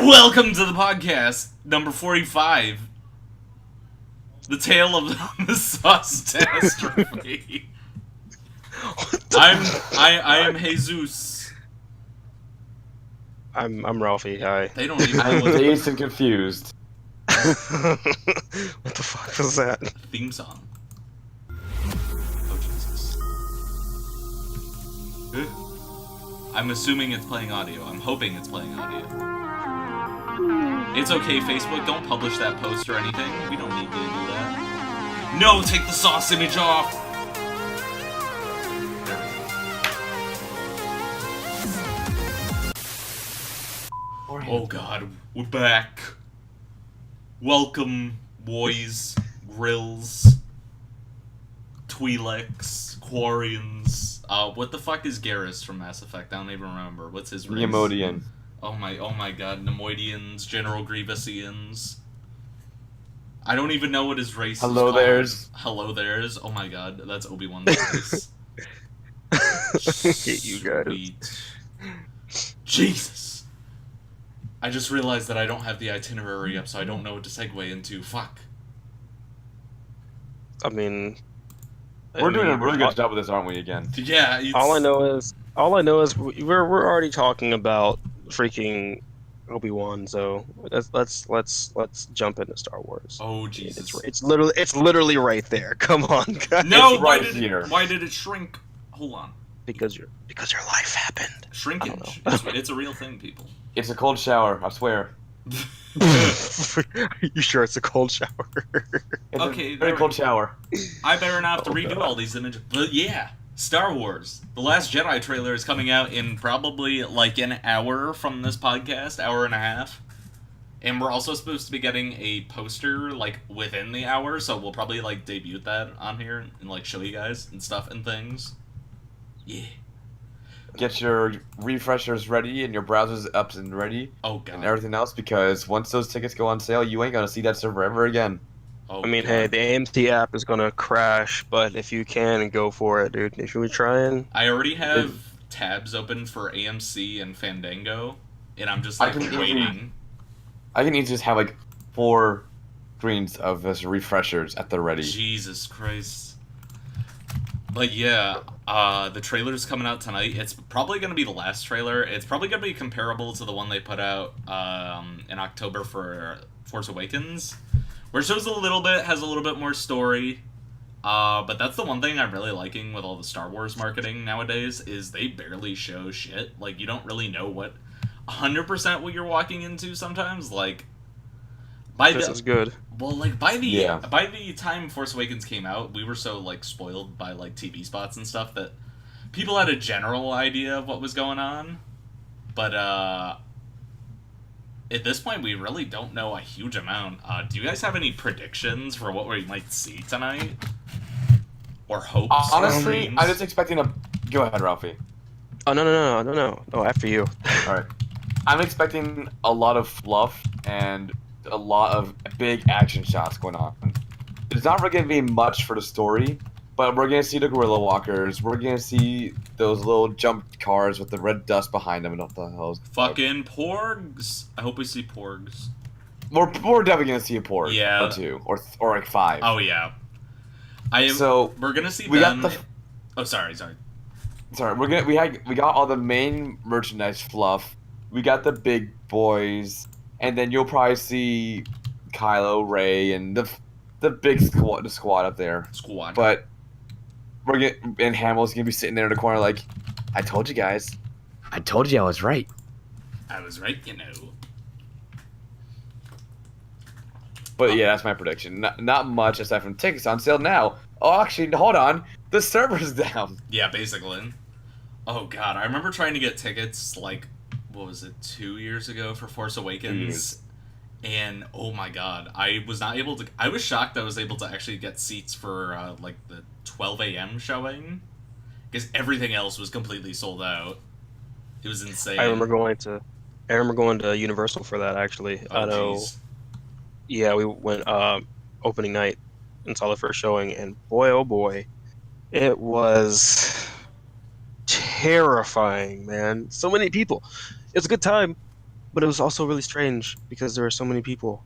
Welcome to the podcast, number 45. The tale of the Saucetastrophe. I am Jesus. I'm Ralphie, hi. They don't even know I'm what dazed and confused. What the fuck was that? theme song. Oh, Jesus. I'm assuming it's playing audio. I'm hoping it's playing audio. It's okay, Facebook. Don't publish that post or anything. We don't need to do that. No, take the sauce image off. There we go. Oh God, we're back. Welcome, boys, grills, Twi'leks, Quarians. What the fuck is Garrus from Mass Effect? I don't even remember. What's his race? Neimoidian. Oh my god, Neimoidians, General Grievusians. I don't even know what his race is called. Hello there's. Oh my god, that's Obi-Wan's race. Hate you guys. Sweet. Jesus! I just realized that I don't have the itinerary up, so I don't know what to segue into. Fuck. I mean, We're doing a really good job with this, aren't we? Again. Yeah. It's... all I know is we're already talking about freaking Obi-Wan, so let's jump into Star Wars. Oh Jesus! It's literally right there. Come on, guys. No, right here. Why did it shrink? Hold on. Because your life happened. Shrinkage. It's a real thing, people. It's a cold shower, I swear. Are you sure it's a cold shower? It's Okay, a very cold shower. I better not have to redo all these images. But yeah, Star Wars. The Last Jedi trailer is coming out in probably like an hour from this podcast, hour and a half. And we're also supposed to be getting a poster like within the hour, so we'll probably like debut that on here and like show you guys and stuff and things. Yeah. Get your refreshers ready and your browsers up and ready. Oh god. And everything else, because once those tickets go on sale, you ain't gonna see that server ever again. Oh, I mean, god. hey, the AMC app is gonna crash, but if you can, go for it, dude. If you were trying, I already have tabs open for AMC and Fandango, and I'm just like waiting. I can easily just have like 4 screens of this refreshers at the ready. Jesus Christ. But yeah, the trailer's coming out tonight. It's probably going to be the last trailer. It's probably going to be comparable to the one they put out in October for Force Awakens, where it shows has a little bit more story. But that's the one thing I'm really liking with all the Star Wars marketing nowadays, is they barely show shit. Like, you don't really know 100% what you're walking into sometimes. Like, this is good. Well, like, by the time Force Awakens came out, we were so, like, spoiled by, like, TV spots and stuff that people had a general idea of what was going on. But, at this point, we really don't know a huge amount. Do you guys have any predictions for what we might see tonight? Or hopes? Honestly, or I'm just expecting a... Go ahead, Ralphie. Oh, no. No, after you. Alright. I'm expecting a lot of fluff and a lot of big action shots going on. It's not really going to be much for the story, but we're going to see the gorilla walkers. We're going to see those little jump cars with the red dust behind them and what the hell. Fucking porgs. I hope we see porgs. We're definitely going to see a porg. Yeah. Or 2. Or like 5. Oh, yeah. We're going to see them... Oh, sorry. Sorry, we got all the main merchandise fluff. We got the big boys. And then you'll probably see Kylo, Rey, and the big squad up there. Squad. But and Hamill's gonna be sitting there in the corner like, I told you guys. I told you I was right. I was right, you know. But yeah, that's my prediction. Not much aside from tickets on sale now. Oh, actually, hold on. The server's down. Yeah, basically. Oh god, I remember trying to get tickets like, what was it, 2 years ago for Force Awakens, and oh my god, I was not able to. I was shocked I was able to actually get seats for like the 12 a.m. showing, because everything else was completely sold out. It was insane. I remember going to Universal for that, actually. Oh, I know. geez. Yeah, we went opening night and saw the first showing, and boy, oh boy, it was terrifying, man. So many people. It's a good time. But it was also really strange because there were so many people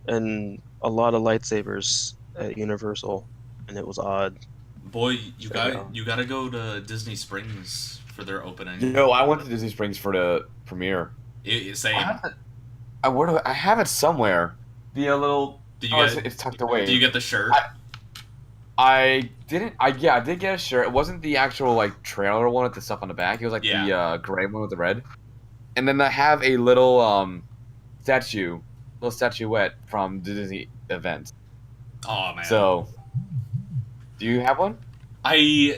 and a lot of lightsabers at Universal, and it was odd. Boy, So yeah. you gotta go to Disney Springs for their opening. Yo, I went to Disney Springs for the premiere. I Same. have it. I have it somewhere. The little. Did you Oh, get it's tucked Did you away. get the shirt? I didn't. I did get a shirt. It wasn't the actual like trailer one with the stuff on the back. It was like Yeah. the gray one with the red. And then I have a little little statuette from the Disney event. Oh man. So, do you have one? I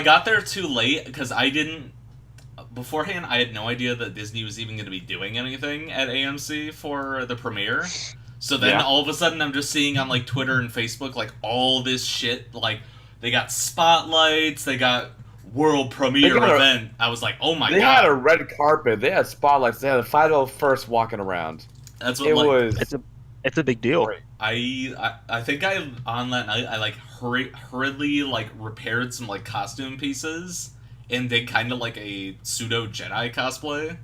got there too late because I didn't beforehand. I had no idea that Disney was even going to be doing anything at AMC for the premiere. So then Yeah. all of a sudden I'm just seeing on like Twitter and Facebook like all this shit. Like they got spotlights, they got world premiere got a- event. I was like, oh my They god. had a red carpet. They had spotlights. They had a 501st walking around. That's what It like, was. It's a big deal. Great. I think I on that night I like hurriedly like repaired some like costume pieces and did kind of like a pseudo Jedi cosplay, and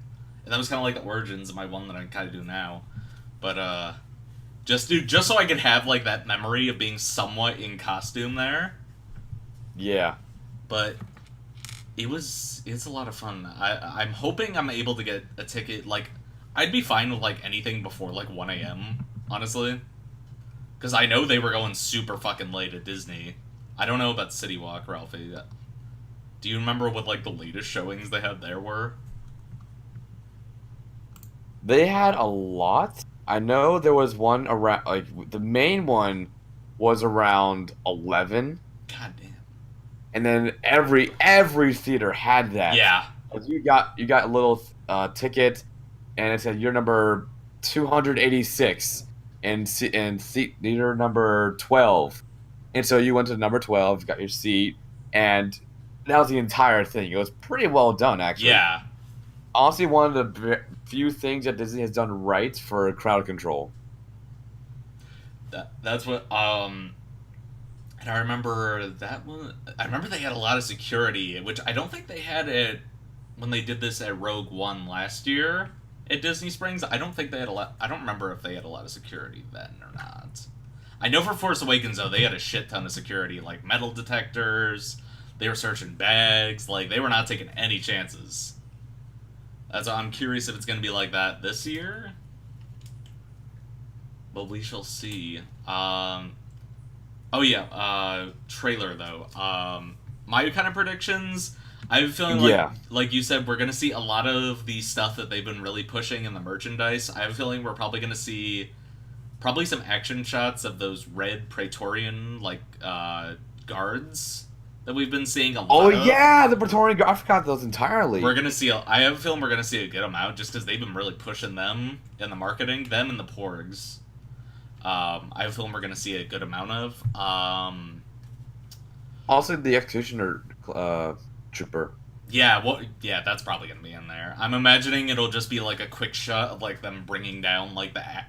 that was kind of like the origins of my one that I kind of do now, but just so I could have like that memory of being somewhat in costume there, Yeah. but it's a lot of fun. I'm hoping I'm able to get a ticket. Like I'd be fine with like anything before like 1 a.m. honestly. Because I know they were going super fucking late at Disney. I don't know about City Walk, Ralphie. Do you remember what, like, the latest showings they had there were? They had a lot. I know there was one around, like, the main one was around 11, God damn. and then every theater had that. Yeah. Like, you got a little ticket, and it said you're number 286 and seat theater number 12. And so you went to number 12, got your seat, and that was the entire thing. It was pretty well done, actually. Yeah. Honestly, one of the few things that Disney has done right for crowd control. That's what, and I remember that one, I remember they had a lot of security, which I don't think they had it when they did this at Rogue One last year at Disney Springs. I don't think they had a lot, I don't remember if they had a lot of security then or not. I know for Force Awakens, though, they had a shit ton of security, like metal detectors, they were searching bags, like, they were not taking any chances. That's why I'm curious if it's going to be like that this year. But we shall see. Trailer, though. My kind of predictions, I have a feeling like you said, we're going to see a lot of the stuff that they've been really pushing in the merchandise. I have a feeling we're probably going to see probably some action shots of those red Praetorian, like, guards that we've been seeing a lot of. Oh, yeah, the Praetorian Guard. I forgot those entirely. We're going to see, I have a feeling we're going to see a good amount just because they've been really pushing them in the marketing, them and the Porgs. I have a feeling we're going to see a good amount of. Also, the Executioner Trooper. Yeah, that's probably going to be in there. I'm imagining it'll just be like a quick shot of like them bringing down like the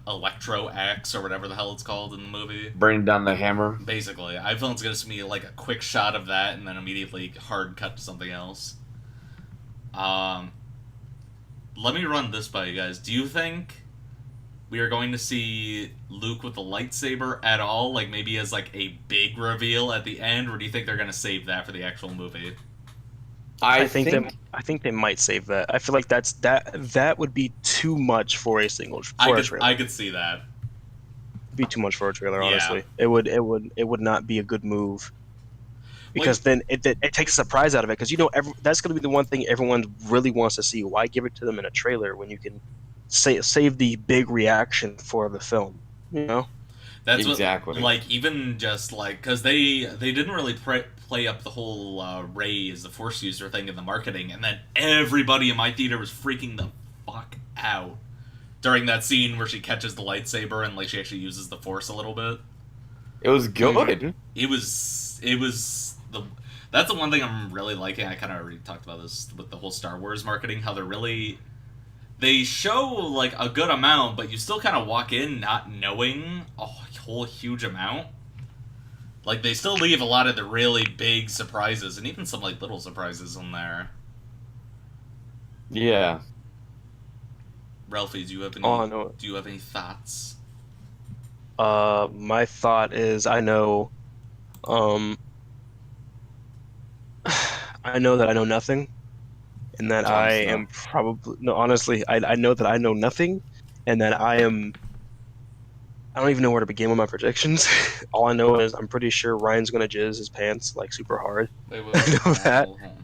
electro axe or whatever the hell it's called in the movie. Bringing down the hammer. Basically, I feel it's going to be like a quick shot of that and then immediately hard cut to something else. Let me run this by you guys. Do you think we are going to see Luke with the lightsaber at all? Like maybe as like a big reveal at the end, or do you think they're going to save that for the actual movie? I think they might save that. I feel like that would be too much for a trailer. I could see that. It'd be too much for a trailer, Yeah. honestly. It would not be a good move. Because then it takes a surprise out of it. Because that's going to be the one thing everyone really wants to see. Why give it to them in a trailer when you can save the big reaction for the film? You know. That's exactly what, like, even just like because they didn't really play up the whole Rey as the Force user thing in the marketing, and then everybody in my theater was freaking the fuck out during that scene where she catches the lightsaber and like she actually uses the Force a little bit. It was good. It was that's the one thing I'm really liking. I kind of already talked about this with the whole Star Wars marketing, how they show like a good amount, but you still kind of walk in not knowing a whole huge amount. Like they still leave a lot of the really big surprises and even some like little surprises in there. Yeah. Ralphie, do you have any? Oh, no. Do you have any thoughts? My thought is um, I know that I know nothing, and that Jon I Snow. am probably no. Honestly, I know that I know nothing, and that I don't even know where to begin with my predictions. All I know is I'm pretty sure Ryan's gonna jizz his pants like super hard. Wait, I know that. hold on.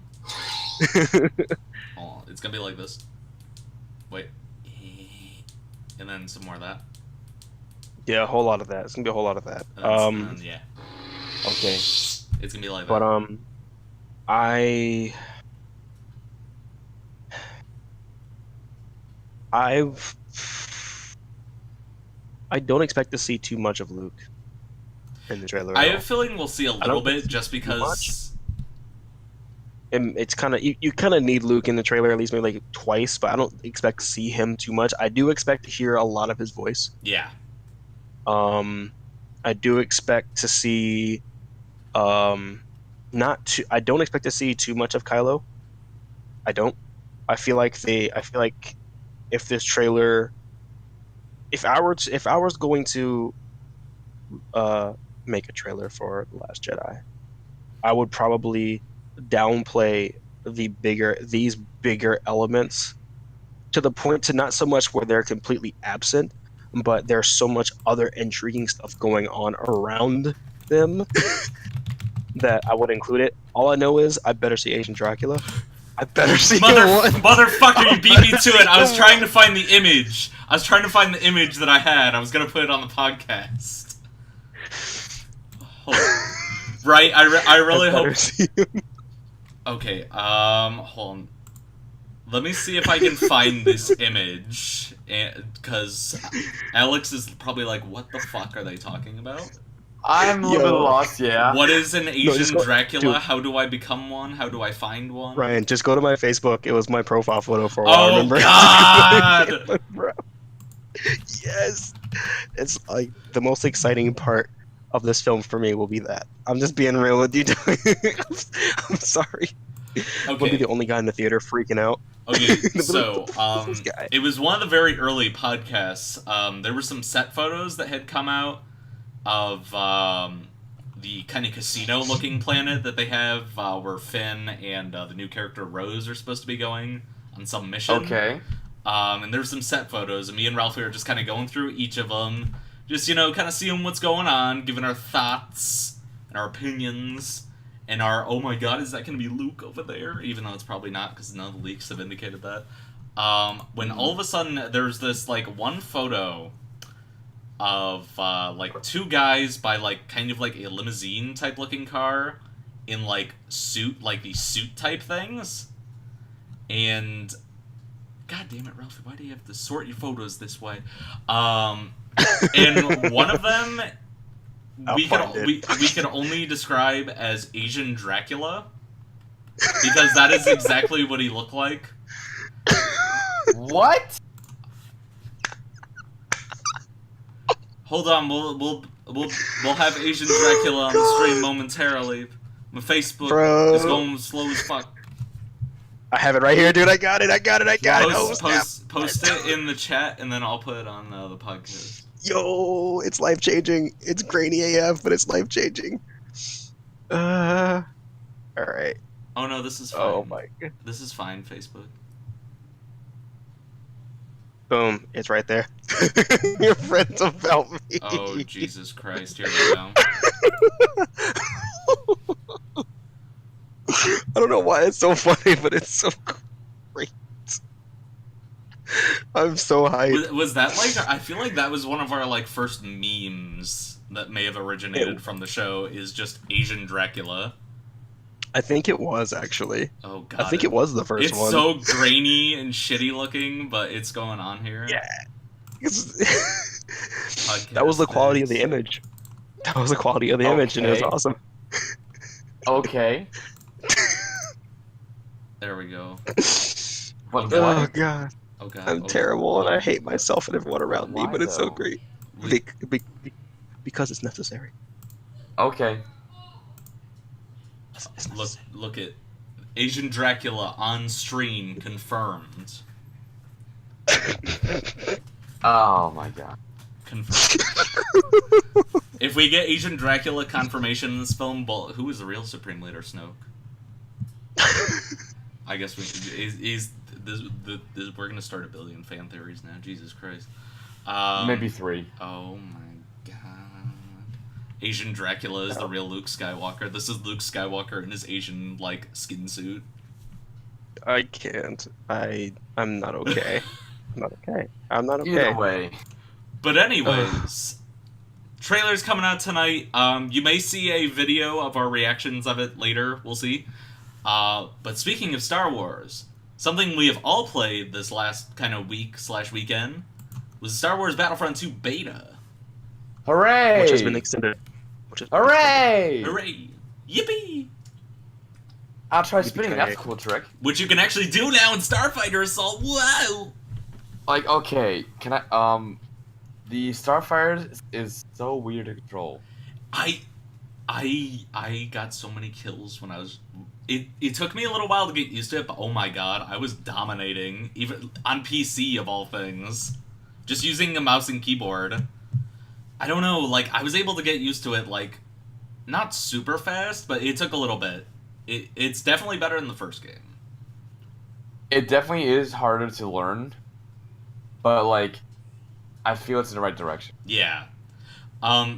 Hold on. It's gonna be like this. Wait. And then some more of that. Yeah, a whole lot of that. It's gonna be a whole lot of that. And then, yeah. Okay. It's gonna be like But that. I I've I don't expect to see too much of Luke in the trailer. I At have all. a feeling we'll see a little bit just because. And it's kind of you kind of need Luke in the trailer at least maybe like twice, but I don't expect to see him too much. I do expect to hear a lot of his voice. Yeah. I do expect to see not too I don't expect to see too much of Kylo. I don't. I feel like if this trailer if I was going to make a trailer for The Last Jedi, I would probably downplay these bigger elements to the point to not so much where they're completely absent, but there's so much other intriguing stuff going on around them that I would include it. All I know is I better see Asian Dracula. I better see one. Motherfucker, you beat me to it. I was trying to find the image. I was trying to find the image that I had. I was gonna put it on the podcast. Hold on. Right, I really hope. Okay, hold on. Let me see if I can find this image, because Alex is probably like, "What the fuck are they talking about?" I'm a little bit lost, yeah. What is an Asian Dracula? Dude. How do I become one? How do I find one? Ryan, just go to my Facebook. It was my profile photo for a Oh while. Remember? God! Bro. Yes, it's like the most exciting part of this film for me will be that. I'm just being real with you. I'm sorry. I'll be Okay. the only guy in the theater freaking out. Okay, so This guy. it was one of the very early podcasts. There were some set photos that had come out of the kind of casino-looking planet that they have, where Finn and the new character Rose are supposed to be going on some mission. Okay. And there's some set photos, and me and Ralphie are just kind of going through each of them, just, kind of seeing what's going on, giving our thoughts and our opinions. And oh my god, is that going to be Luke over there? Even though it's probably not, because none of the leaks have indicated that. When all of a sudden, there's this, one photo of, two guys by, kind of a limousine-type looking car in, suit, these suit-type things. And, god damn it, Ralphie, why do you have to sort your photos this way? And one of them... We can only describe as Asian Dracula, because that is exactly what he looked like. What? Hold on, we'll have Asian Dracula on the stream momentarily. My Facebook is going slow as fuck. I have it right here, dude. I got it. Post it in the chat, and then I'll put it on the podcast. Yo, it's life changing. It's grainy AF, but it's life changing. All right. Oh no, this is fine. Oh my god. This is fine, Facebook. Boom! It's right there. Your friends about me. Oh Jesus Christ! Here we go. I don't know why it's so funny, but it's so great. I'm so hyped. Was that I feel like that was one of our first memes that may have originated from the show, is just Asian Dracula. I think it was actually. Oh god. I think it was the first one. It's so grainy and shitty looking, but it's going on here. Yeah. That was the quality of the image. That was the quality of the image, and it was awesome. Okay. There we go. What? Oh god. Oh god. I'm terrible, and I hate myself and everyone around me, Why, but it's so though? great. Because it's necessary. Okay. It's necessary. Look at Asian Dracula on screen confirmed. Oh my god. If we get Asian Dracula confirmation in this film, well, who is the real Supreme Leader, Snoke? I guess we're gonna start a billion fan theories now. Jesus Christ. Maybe 3. Oh my god. Asian Dracula is the real Luke Skywalker. This is Luke Skywalker in his Asian like skin suit. I can't. I'm not okay. I'm not okay. I'm not okay. Either way. But anyways, trailer's coming out tonight. You may see a video of our reactions of it later. We'll see. But speaking of Star Wars, something we have all played this last kind of week/weekend was Star Wars Battlefront 2 beta. Hooray! Which has been extended. Hooray! Hooray! Yippee! I'll try spinning. That's a cool trick. Which you can actually do now in Starfighter Assault. Whoa! Like, okay, can I? The Starfire is so weird to control. I got so many kills when I was. It took me a little while to get used to it, but oh my god, I was dominating, even on PC of all things. Just using a mouse and keyboard. I don't know, like, I was able to get used to it, like, not super fast, but it took a little bit. It's definitely better than the first game. It definitely is harder to learn, but, like, I feel it's in the right direction. Yeah.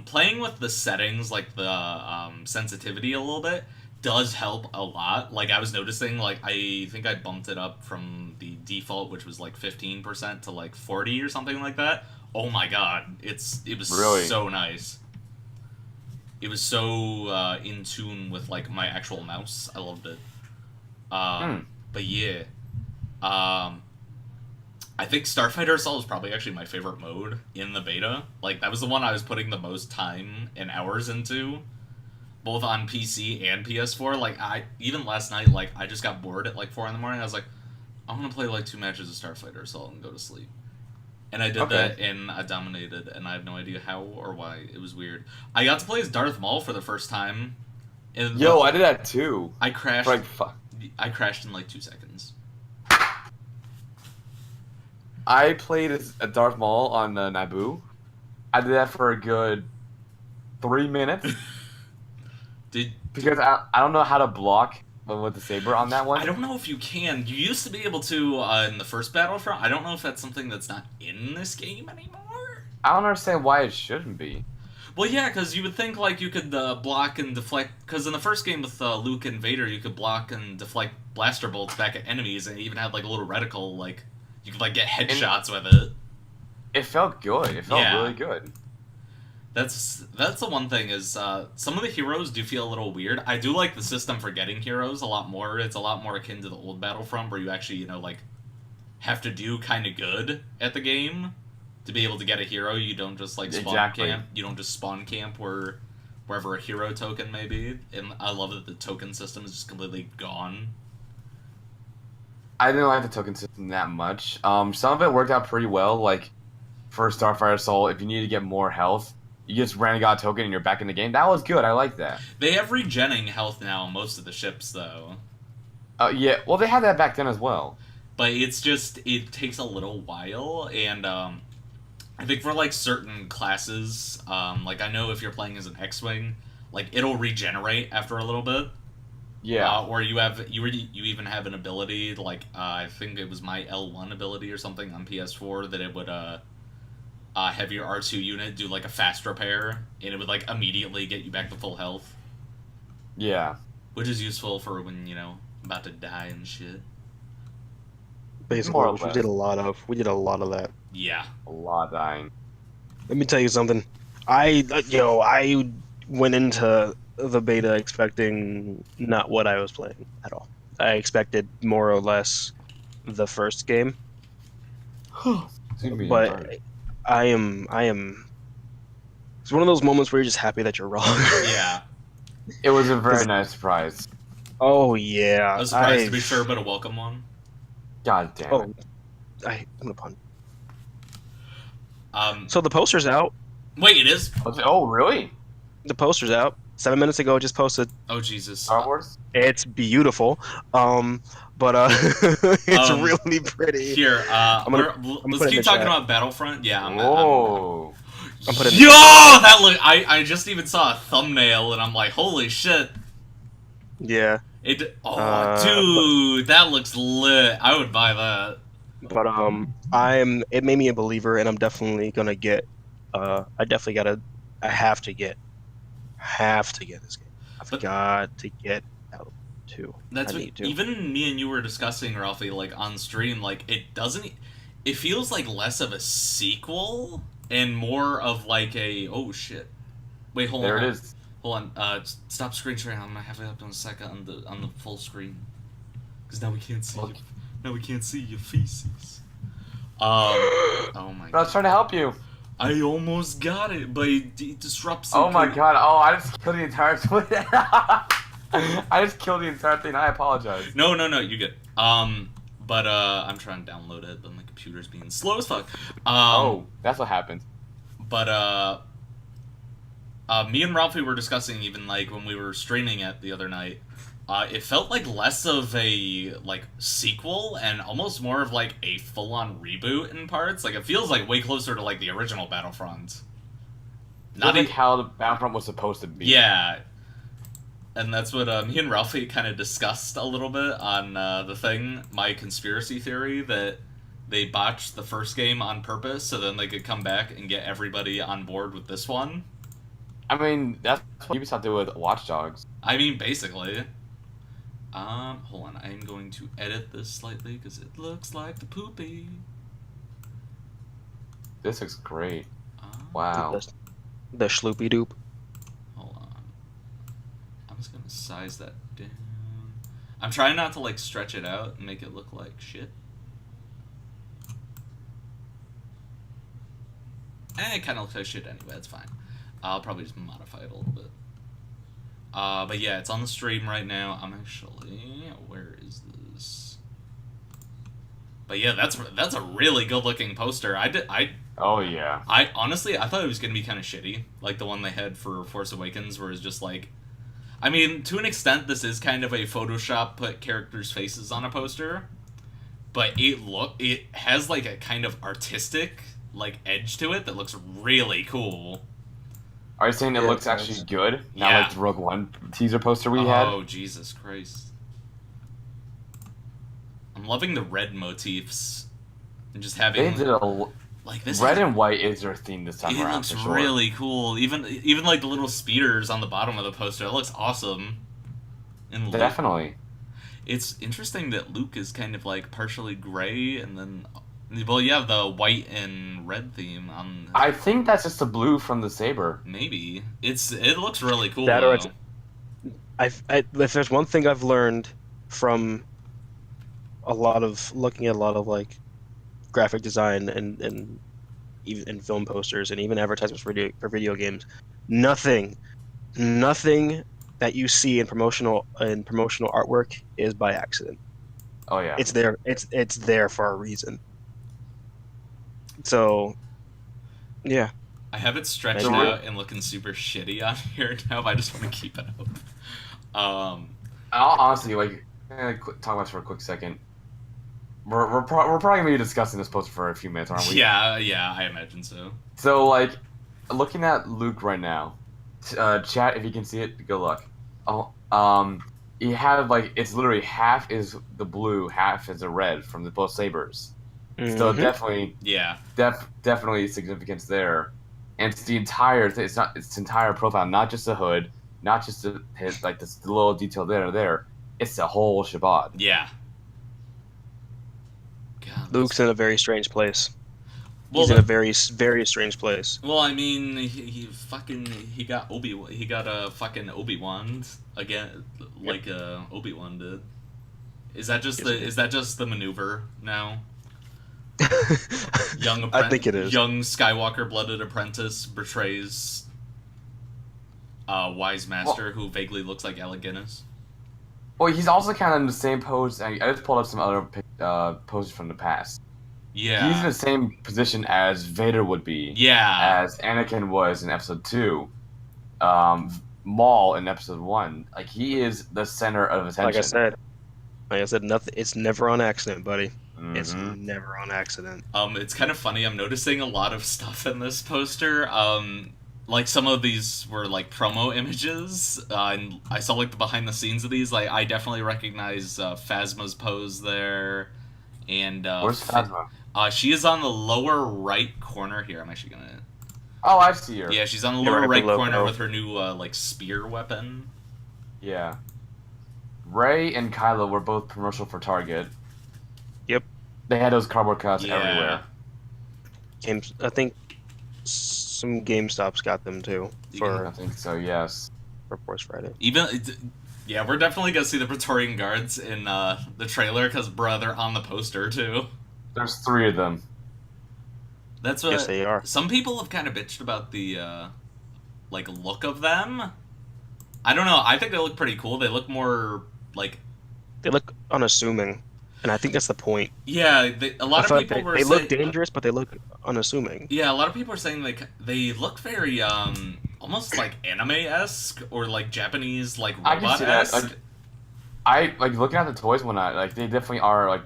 Playing with the settings, like the sensitivity a little bit, does help a lot. Like, I was noticing, like, I think I bumped it up from the default, which was, like, 15% to, like, 40 or something like that. Oh my god. It was Really? so nice. It was so in tune with, like, my actual mouse. I loved it. But yeah. I think Starfighter Assault is probably actually my favorite mode in the beta. Like, that was the one I was putting the most time and hours into, both on PC and PS4. Like, even last night, like, I just got bored at, like, 4 in the morning. I was like, I'm gonna play, like, 2 matches of Starfighter Assault and go to sleep. And I did that, and I dominated, and I have no idea how or why. It was weird. I got to play as Darth Maul for the first time. And Yo, I did that too. I crashed. Like, fuck. I crashed in, like, 2 seconds. I played as a Darth Maul on Naboo. I did that for a good 3 minutes. Because I don't know how to block with the saber on that one. I don't know if you can. You used to be able to in the first Battlefront. I don't know if that's something that's not in this game anymore. I don't understand why it shouldn't be. Well, yeah, because you would think, like, you could block and deflect... Because in the first game with Luke and Vader, you could block and deflect blaster bolts back at enemies, and it even had, like, a little reticle, like... You could, like, get headshots with it. It felt good. It felt really good. That's the one thing is, some of the heroes do feel a little weird. I do like the system for getting heroes a lot more. It's a lot more akin to the old Battlefront, where you actually, you know, like, have to do kind of good at the game to be able to get a hero. You don't just, like, spawn camp. You don't just spawn camp wherever a hero token may be. And I love that the token system is just completely gone. I didn't like the token system that much. Some of it worked out pretty well. Like, for Starfire Assault, if you need to get more health, you just randomly got a token and you're back in the game. That was good. I like that. They have regenning health now on most of the ships, though. Yeah. Well, they had that back then as well. But it's just, it takes a little while, and I think for, like, certain classes, like, I know if you're playing as an X-Wing, like, it'll regenerate after a little bit. Yeah. Or you even have an ability, like, I think it was my L1 ability or something on PS4, that it would, have your R2 unit do, like, a fast repair, and it would, like, immediately get you back to full health. Yeah. Which is useful for when, you know, about to die and shit. Basically, which we did a lot of that. Yeah. A lot of dying. Let me tell you something. I went into the beta expecting not what I was playing at all. I expected more or less the first game. But I am it's one of those moments where you're just happy that you're wrong. Yeah. It was a very nice surprise. Oh yeah. I was surprised to be sure, but a welcome one. God damn it. I'm gonna pun. So the poster's out. Wait, it is? Oh, really? The poster's out. 7 minutes ago, just posted. Oh, Jesus. Star Wars? It's beautiful. but it's Um, really pretty. Here, gonna let's put it in keep the talking chat. about Battlefront. Yeah, Whoa. I'm putting Yo, that look. I just even saw a thumbnail and I'm like, holy shit. Yeah, Dude, that looks lit. I would buy that. but it made me a believer, and I'm definitely gonna get. I have to get this game. I've But got to get out too. that's I what need to. even me and you were discussing, Ralphie, like on stream. Like it doesn't. It feels like less of a sequel and more of like a oh shit. Wait, hold There on. it is. Hold on. Stop screen sharing. I'm gonna have it up in a second on the full screen. Because now we can't see. Look. Now we can't see your feces. Oh my I was god. trying to help you. I almost got it, but it disrupts. Oh my god. Oh, I just killed the entire thing. I just killed the entire thing. I apologize. No, you get. But I'm trying to download it, but my computer's being slow as fuck. Oh, that's what happened. But me and Ralphie were discussing even like when we were streaming it the other night. It felt like less of a like sequel and almost more of like a full-on reboot in parts. Like it feels like way closer to like the original Battlefront. Not like how the Battlefront was supposed to be. Yeah, and that's what me and Ralphie kind of discussed a little bit on the thing. My conspiracy theory that they botched the first game on purpose so then they could come back and get everybody on board with this one. I mean, that's what Ubisoft did with Watch Dogs. I mean, basically. Hold on. I'm going to edit this slightly because it looks like the poopy. This looks great. Wow. The schloopy doop. Hold on. I'm just gonna size that down. I'm trying not to like stretch it out and make it look like shit. It kind of looks like shit anyway. It's fine. I'll probably just modify it a little bit. But yeah, it's on the stream right now. I'm actually... Where is this? But yeah, that's a really good looking poster. Oh yeah. I honestly, I thought it was gonna be kind of shitty, like the one they had for Force Awakens, where it's just like, I mean, to an extent, this is kind of a Photoshop put characters' faces on a poster, but it has like a kind of artistic like edge to it that looks really cool. Are you saying it looks actually good? Not like the Rogue One teaser poster we had? Oh, Jesus Christ. I'm loving the red motifs. And just having... They did like this red and white is their theme this time around, looks really cool. Even like the little speeders on the bottom of the poster, it looks awesome. And definitely. It's interesting that Luke is kind of like partially gray and then... Well, you have the white and red theme on. I think that's just the blue from the saber. Maybe it looks really cool. That or if there's one thing I've learned from looking at a lot of like graphic design and even film posters and even advertisements for video games, nothing that you see in promotional artwork is by accident. Oh yeah, it's there. It's there for a reason. So, yeah. I have it stretched out and looking super shitty on here now, but I just want to keep it up. I'll honestly, like, talk about this for a quick second. We're probably going to be discussing this poster for a few minutes, aren't we? Yeah, I imagine so. So, like, looking at Luke right now, chat, if you can see it, go look. Oh, you have, like, it's literally half is the blue, half is the red from the both sabers. So definitely, definitely significance there, and it's the entire. It's entire profile, not just the hood, not just the little detail there. It's the whole shabbat. Yeah. God, Luke's in a very strange place. Well, he's in a very, very strange place. Well, I mean, he got a fucking Obi-Wan again, like Obi-Wan did. Is that just the maneuver now? I think it is. Young Skywalker blooded apprentice betrays wise master who vaguely looks like Alec Guinness. Well, he's also kind of in the same pose. I just pulled up some other poses from the past. Yeah. He's in the same position as Vader would be. Yeah. As Anakin was in Episode 2. Maul in Episode 1. Like, he is the center of attention. Like I said, Like I said, nothing. It's never on accident, buddy. It's Mm-hmm. never on accident. It's kind of funny. I'm noticing a lot of stuff in this poster. Like some of these were like promo images, and I saw like the behind the scenes of these. Like I definitely recognize Phasma's pose there, and Where's Phasma? She is on the lower right corner here. I'm actually gonna. Oh, I see her. Yeah, she's on the Yeah, lower right right below corner her. with her new like spear weapon. Yeah. Ray and Kylo were both promotional for Target. Yep. They had those cardboard cuts Yeah. everywhere. Games. I think some GameStops got them too I for think so, yes. Force Friday. Yeah, we're definitely gonna see the Praetorian Guards in the trailer because, bruh, they're on the poster too. There's 3 of them. That's what Yes, they are. some people have kind of bitched about the like look of them. I don't know. I think they look pretty cool. They look more like They look unassuming, and I think that's the point. yeah. A lot I of feel people like were they saying, look dangerous, but they look unassuming. yeah. A lot of people are saying like they look very almost like anime-esque or like Japanese like I can see that. robot-esque. I like looking at the toys when I like they definitely are like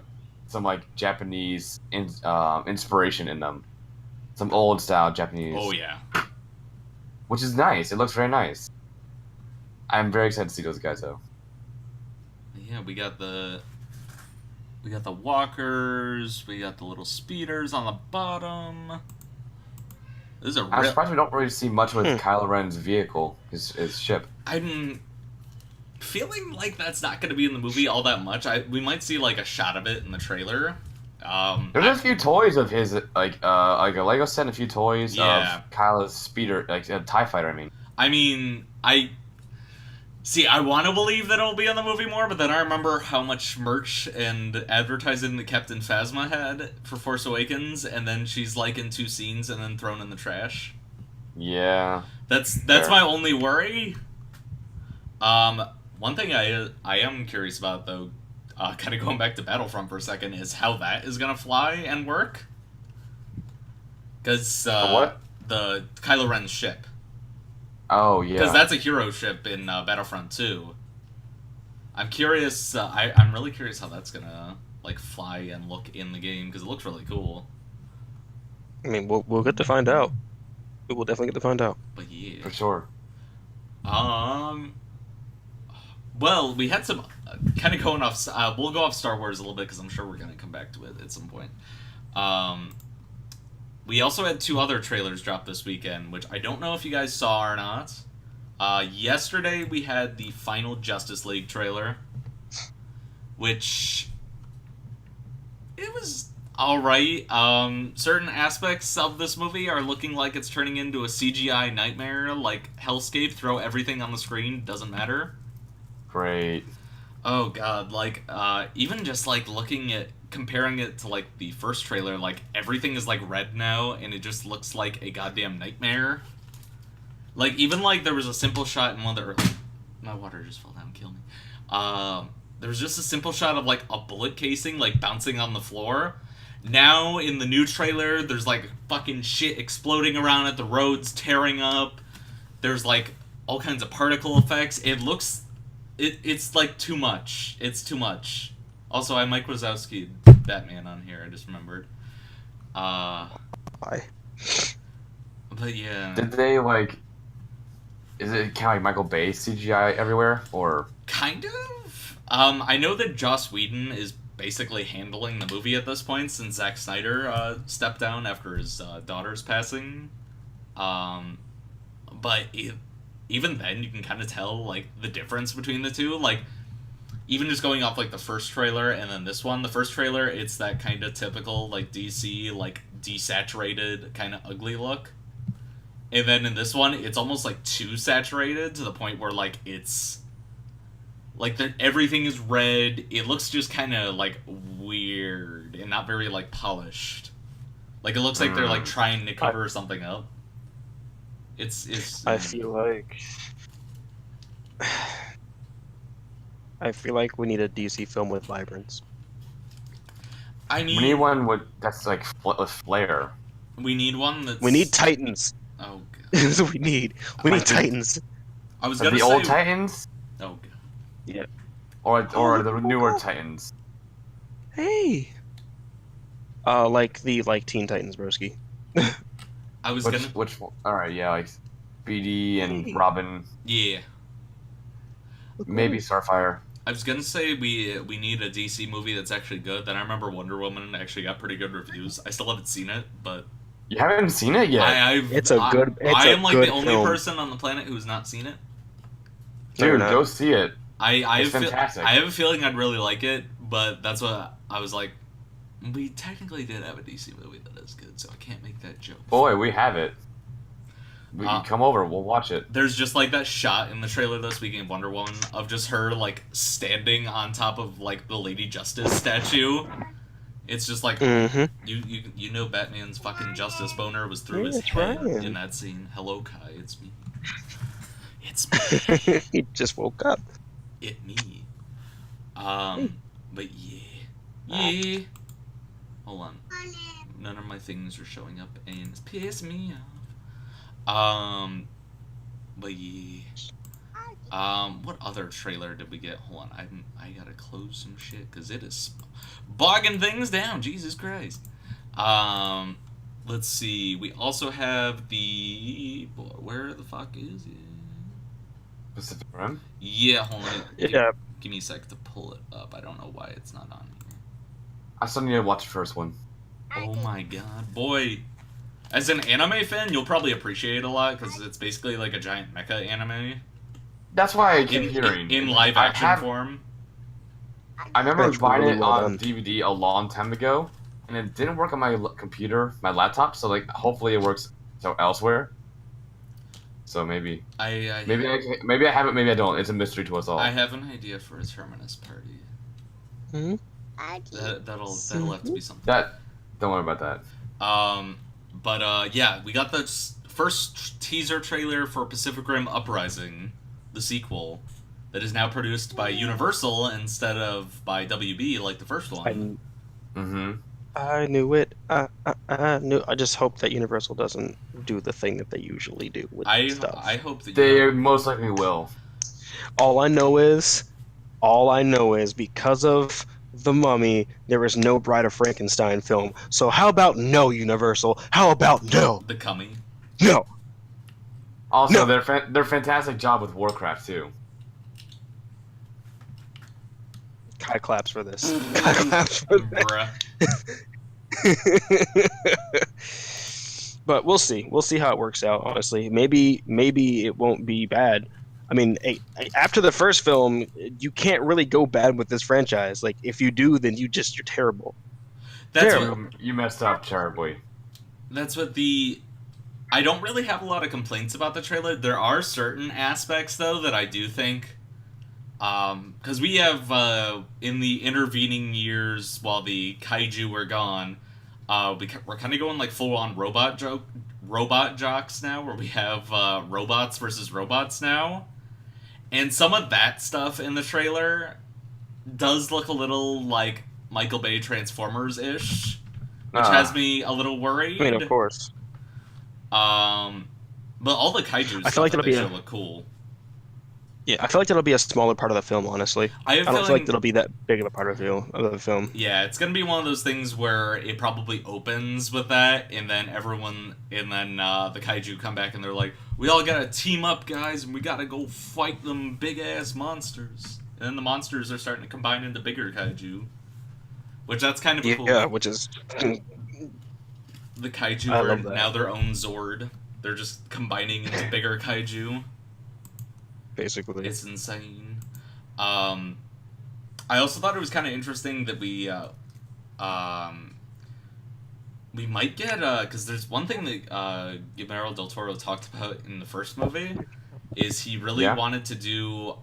some like Japanese inspiration in them. Some old style Japanese. Oh yeah. Which is nice. It looks very nice. I'm very excited to see those guys though. Yeah, we got the walkers, we got the little speeders on the bottom. This is a I'm real. surprised we don't really see much with Kylo Ren's vehicle, his ship. I'm feeling like that's not going to be in the movie all that much. We might see like a shot of it in the trailer. There's a few toys of his, like a Lego set and a few toys Yeah. of Kylo's speeder, like a TIE fighter. I mean, I want to believe that it'll be in the movie more, but then I remember how much merch and advertising that Captain Phasma had for Force Awakens, and then she's like in 2 scenes and then thrown in the trash. Yeah. That's Fair. my only worry. One thing I am curious about though, kind of going back to Battlefront for a second, is how that is gonna fly and work. Because what? the Kylo Ren's ship. Oh yeah. Because that's a hero ship in Battlefront 2. I'm curious. I'm really curious how that's gonna like fly and look in the game because it looks really cool. I mean, we'll get to find out. We will definitely get to find out. But yeah. For sure. Well, we had some kind of going off. We'll go off Star Wars a little bit because I'm sure we're gonna come back to it at some point. We also had 2 other trailers drop this weekend, which I don't know if you guys saw or not. Yesterday we had the final Justice League trailer, which it was alright. Certain aspects of this movie are looking like it's turning into a CGI nightmare, like hellscape, throw everything on the screen, doesn't matter. Great. Oh god, like, even just, like, comparing it to, like, the first trailer, like, everything is, like, red now, and it just looks like a goddamn nightmare. Like, even, like, there was a simple shot in one of the my water just fell down, kill me. There was just a simple shot of, like, a bullet casing, like, bouncing on the floor. Now, in the new trailer, there's, like, fucking shit exploding around it, the roads tearing up, there's, like, all kinds of particle effects. It looks... It's like too much. It's too much. Also, I Mike Wazowski Batman on here. I just remembered. Why? But yeah, Did they like? Is it kind of like Michael Bay CGI everywhere, or? kind of. I know that Joss Whedon is basically handling the movie at this point since Zack Snyder stepped down after his daughter's passing. But even then, you can kind of tell, like, the difference between the two. Like, even just going off, like, the first trailer and then this one. The first trailer, it's that kind of typical, like, DC, like, desaturated, kind of ugly look. And then in this one, it's almost, like, too saturated to the point where, like, it's... Like, everything is red. It looks just kind of, like, weird and not very, like, polished. Like, it looks like they're, like, trying to cover something up. It's. I feel like we need a DC film with vibrance. I We need need one that's like with flair. we need one that's. We need Titans. Oh god. That's what we need. We I need think- Titans. I was Of gonna the say. old Titans. Oh god. Yeah. or Oh, the newer Titans. Hey. Like Teen Titans, broski. I was Which gonna, which one? All right, yeah, like BD and Hey. Robin, yeah, Look maybe what Starfire. I was gonna say we need a DC movie that's actually good. Then I remember Wonder Woman actually got pretty good reviews. I still haven't seen it, but You haven't seen it yet, It's a good. It's I a am like the good only film. person on the planet who's not seen it. No, you're dude. not. Go see it. I It's fantastic. I have a feeling I'd really like it, but that's what I was like. We technically did have a DC movie that is good, so I can't make that joke. Boy, we have it. We come over. We'll watch it. There's just like that shot in the trailer, though. Speaking of Wonder Woman, of just her like standing on top of like the Lady Justice statue. It's just like Mm-hmm. you know Batman's fucking justice boner was through Yeah, his it's head Ryan. in that scene. Hello, Kai. It's me. It's me. He just woke up. It me. But yeah. Hold on. None of my things are showing up, and it's pissing me off. But yeah. What other trailer did we get? Hold on, I gotta close some shit because it is bogging things down. Jesus Christ. Let's see. We also have the where the fuck is it? Pacific Rim. Yeah, hold on. Yeah. Give me a sec to pull it up. I don't know why it's not on here. I still need to watch the first one. Oh my god, boy. As an anime fan, you'll probably appreciate it a lot because it's basically like a giant mecha anime That's why I keep hearing in live action form. I remember That's buying really it well on done. DVD a long time ago, and it didn't work on my computer, my laptop. So like, hopefully it works so elsewhere. So maybe I have it, maybe I don't. It's a mystery to us all. I have an idea for a terminus party. Hmm? That'll have to be something. Don't worry about that. Yeah, we got the first teaser trailer for Pacific Rim Uprising, the sequel, that is now produced by Universal instead of by WB like the first one. I knew it. I knew. I just hope that Universal doesn't do the thing that they usually do with stuff. I hope that They most likely will. All I know is because of The Mummy, there is no Bride of Frankenstein film. So how about no, Universal? How about no? The Cummy. No. Also, No. they're fantastic job with Warcraft too. Kai claps for this. Kai claps for that. Bruh. But we'll see. We'll see how it works out. Honestly, maybe it won't be bad. I mean, after the first film, you can't really go bad with this franchise. Like, if you do, then you're terrible. That's Terrible. what, You messed up terribly. that's what I don't really have a lot of complaints about the trailer. There are certain aspects though that I do think because we have in the intervening years while the kaiju were gone, we're kind of going like full on robot jocks now, where we have robots versus robots now, and some of that stuff in the trailer does look a little like Michael Bay Transformers ish, which has me a little worried. I mean, of course. But all the kaiju I stuff feel like that it'll they be show a- look cool. Yeah, I feel like that'll be a smaller part of the film. Honestly, I I don't feel like that'll be that big of a part of the film. Yeah, it's gonna be one of those things where it probably opens with that, and then the kaiju come back and they're like, "We all gotta team up, guys, and we gotta go fight them big ass monsters." And then the monsters are starting to combine into bigger kaiju, which that's kind of cool. Yeah, which is The kaiju I are love that. now their own Zord. They're just combining into bigger kaiju. basically. It's insane. I also thought it was kind of interesting that we might get because there's one thing that Guillermo del Toro talked about in the first movie is he really wanted to do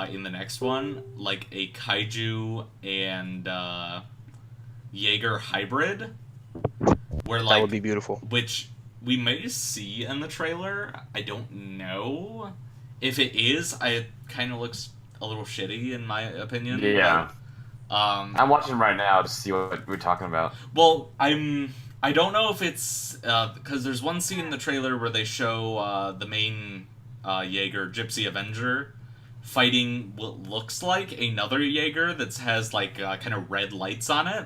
in the next one like a kaiju and Jaeger hybrid, where like that would be beautiful. which we may see in the trailer. I don't know. If it is, it kind of looks a little shitty in my opinion. Yeah. But, I'm watching right now to see what we're talking about. well, I don't know if it's because there's one scene in the trailer where they show the main Jaeger Gypsy Avenger fighting what looks like another Jaeger that has like kind of red lights on it.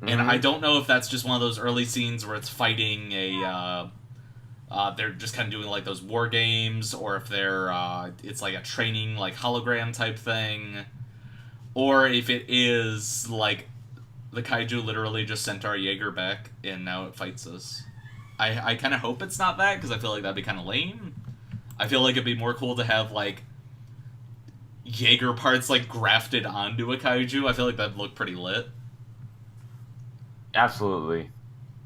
And I don't know if that's just one of those early scenes where it's fighting they're just kind of doing like those war games, or if it's like a training like hologram type thing, or if it is like the kaiju literally just sent our Jaeger back and now it fights us. I kind of hope it's not that, because I feel like that'd be kind of lame. I feel like it'd be more cool to have like Jaeger parts like grafted onto a kaiju. I feel like that'd look pretty lit. Absolutely.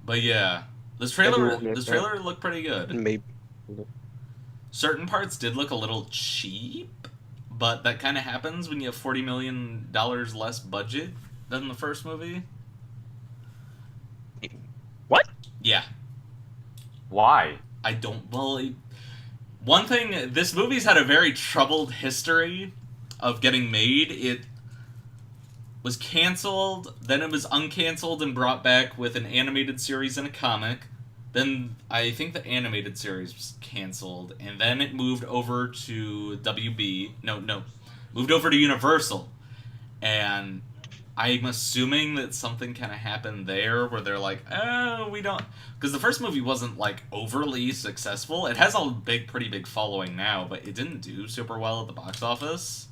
But yeah, this trailer looked pretty good. Maybe. Certain parts did look a little cheap, but that kind of happens when you have $40 million less budget than the first movie. What? Yeah. Why? I don't... Well, one thing, this movie's had a very troubled history of getting made. It was canceled, then it was uncanceled and brought back with an animated series and a comic. Then I think the animated series was canceled, and then it moved over to moved over to Universal. And I'm assuming that something kind of happened there where they're like, oh, we don't... Because the first movie wasn't, like, overly successful. It has a pretty big following now, but it didn't do super well at the box office.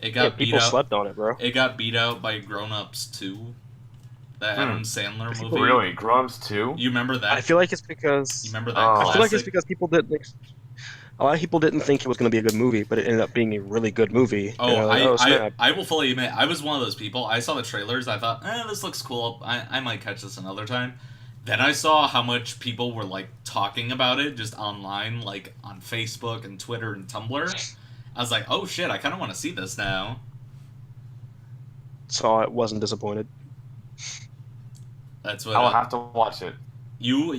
It got beat out. People slept on it, bro. It got beat out by Grown Ups 2. The Adam Sandler movie. Really? Grown Ups 2? You remember that? I feel like it's because... You remember that classic? I feel like it's because people didn't... A lot of people didn't think it was going to be a good movie, but it ended up being a really good movie. Oh, like, I will fully admit, I was one of those people. I saw the trailers, I thought, this looks cool. I might catch this another time. Then I saw how much people were, like, talking about it just online, like, on Facebook and Twitter and Tumblr. I was like, oh shit, I kind of want to see this now. So I wasn't disappointed. That's what I'll have to watch it.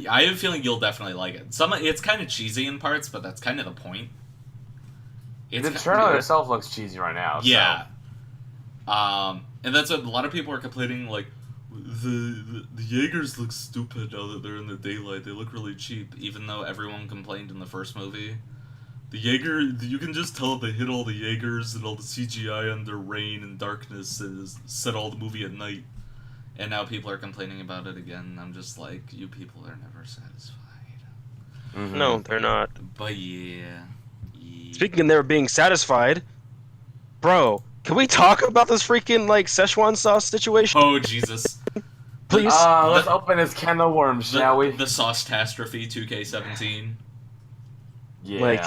I have a feeling you'll definitely like it. It's kind of cheesy in parts, but that's kind of the point. The trailer itself looks cheesy right now. Yeah. So. And that's what a lot of people are complaining, like, the Jaegers look stupid now that they're in the daylight. They look really cheap, even though everyone complained in the first movie. The Jaeger, you can just tell they hit all the Jaegers and all the CGI under rain and darkness and set all the movie at night. And now people are complaining about it again. I'm just like, you people are never satisfied. Mm-hmm. No, they're not. But yeah. Speaking of never being satisfied, bro, can we talk about this freaking, like, Szechuan sauce situation? Oh, Jesus. Please? Let's open this can of worms, shall we? The Saucetastrophe 2K17. Yeah. Like,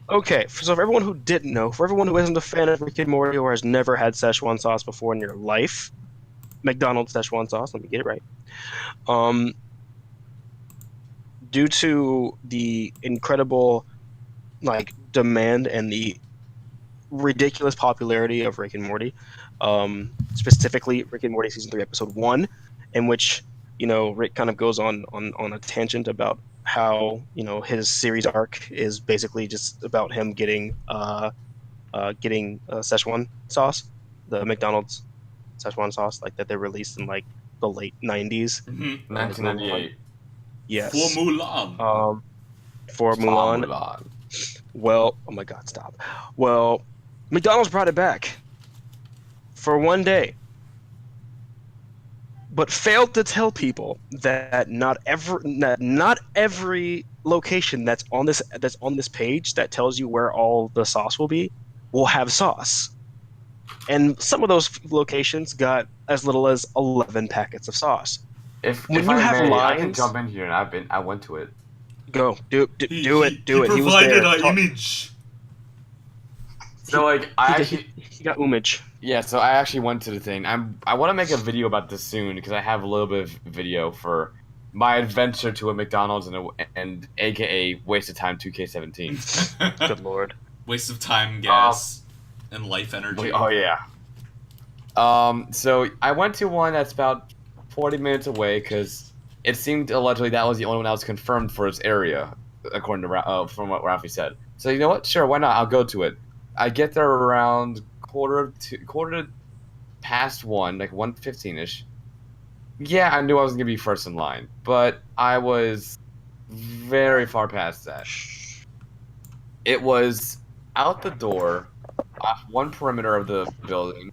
okay, so for everyone who didn't know, for everyone who isn't a fan of Rick and Morty or has never had Szechuan sauce before in your life, McDonald's Szechuan sauce, let me get it right. Due to the incredible, like, demand and the ridiculous popularity of Rick and Morty, specifically Rick and Morty season 3 episode 1, in which, you know, Rick kind of goes on a tangent about how, you know, his series arc is basically just about him getting Szechuan sauce, the McDonald's Szechuan sauce, like, that they released in, like, the late 90s. Mm-hmm. 1998. Yes. For Mulan. For Mulan. Well, oh my God, stop. Well, McDonald's brought it back for one day, but failed to tell people that not every location that's on this page that tells you where all the sauce will have sauce. And some of those locations got as little as 11 packets of sauce. If you I have may, lines, I can jump in here, and I went to it. Go do it. He provided an image. So, like, he got image. Yeah, so I actually went to the thing. I want to make a video about this soon because I have a little bit of video for my adventure to a McDonald's and AKA waste of time 2K17. Good lord. Waste of time, gas, and life energy. Oh yeah. So I went to one that's about 40 minutes away because it seemed allegedly that was the only one that was confirmed for its area, according to from what Ralphie said. So you know what? Sure, why not? I'll go to it. I get there around quarter past 1, like 1:15ish. Yeah, I knew I was gonna be first in line, but I was very far past that. It was out the door, off one perimeter of the building,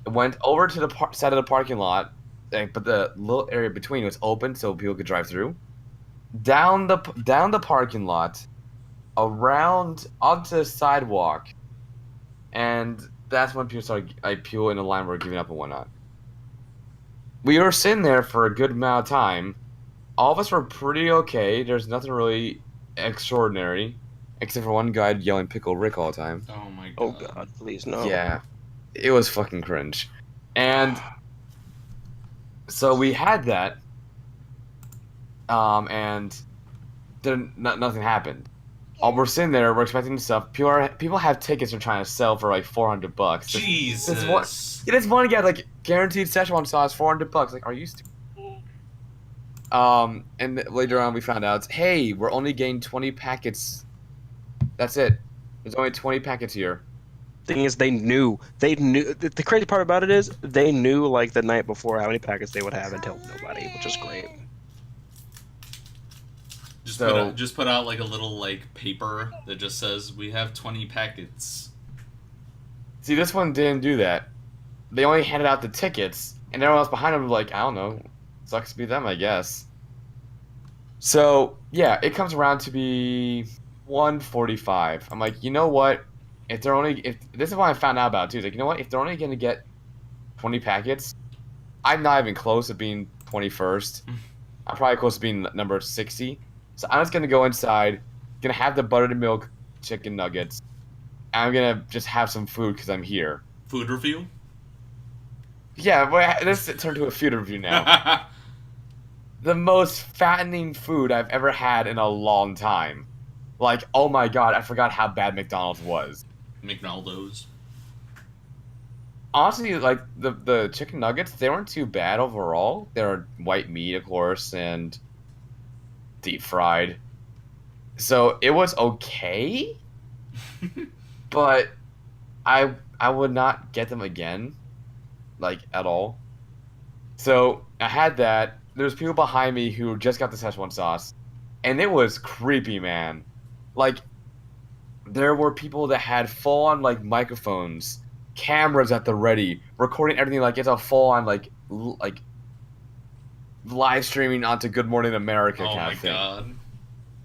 went over to the side of the parking lot, but the little area between was open so people could drive through. Down the parking lot, around onto the sidewalk, and that's when people started people in the line were giving up and whatnot. We were sitting there for a good amount of time. All of us were pretty okay. There's nothing really extraordinary, except for one guy yelling "Pickle Rick" all the time. Oh my god. Oh god, please no. Yeah, it was fucking cringe. And so we had that, and then nothing happened. We're sitting there, we're expecting stuff. People have tickets they're trying to sell for like $400. Jesus. This one guy like guaranteed Szechuan sauce $400. Like, are you stupid? And later on we found out, hey, we're only getting 20 packets. That's it. There's only 20 packets here. Thing is, they knew. The crazy part about it is they knew like the night before how many packets they would have and told nobody, which is great. Just put out like a little like paper that just says we have 20 packets. See, this one didn't do that. They only handed out the tickets, and everyone else behind them was like, I don't know, sucks to be them, I guess. So yeah, it comes around to be 1:45. I'm like, you know what? If this is what I found out about too. It's like, you know what? If they're only gonna get 20 packets, I'm not even close to being 21st. I'm probably close to being number 60. So I'm just gonna go inside, gonna have the buttered milk chicken nuggets, and I'm gonna just have some food because I'm here. Food review? Yeah, well, this turned to a food review now. The most fattening food I've ever had in a long time. Like, oh my god, I forgot how bad McDonald's was. McDonald's. Honestly, like, the chicken nuggets, they weren't too bad overall. They were white meat, of course, and deep fried. So, it was okay, but I would not get them again, like, at all. So, I had that. There's people behind me who just got the Szechuan sauce, and it was creepy, man. Like, there were people that had full-on, like, microphones, cameras at the ready, recording everything like it's a full-on, like live streaming onto Good Morning America kind of thing. Oh my god.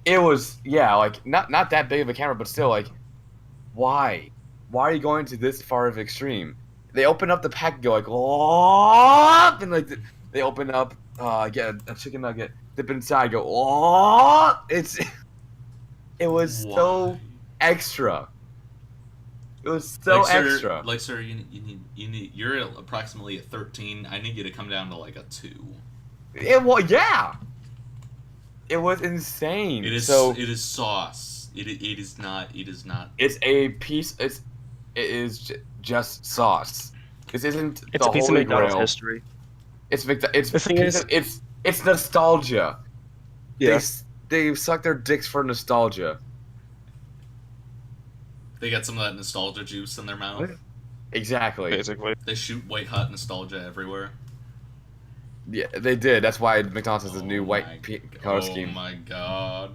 It was, yeah, like, not that big of a camera, but still, like, why? Why are you going to this far of extreme? They open up the pack and go, like, oh, and, like, they open up, get a chicken nugget, dip inside, go, oh, it was so extra. It was so extra. Sir, you need. You're approximately a 13. I need you to come down to like a 2. Yeah. It was insane. It is. So it is sauce. It is not. It is not. It's a piece. It is just sauce. This isn't. It's the a piece of Holy McDonald's Grail. history. It's The thing is, it's nostalgia. yeah. They suck their dicks for nostalgia. They got some of that nostalgia juice in their mouth. Exactly. Basically. They shoot white hot nostalgia everywhere. Yeah, they did. That's why McDonald's has this new white color scheme. Oh my god.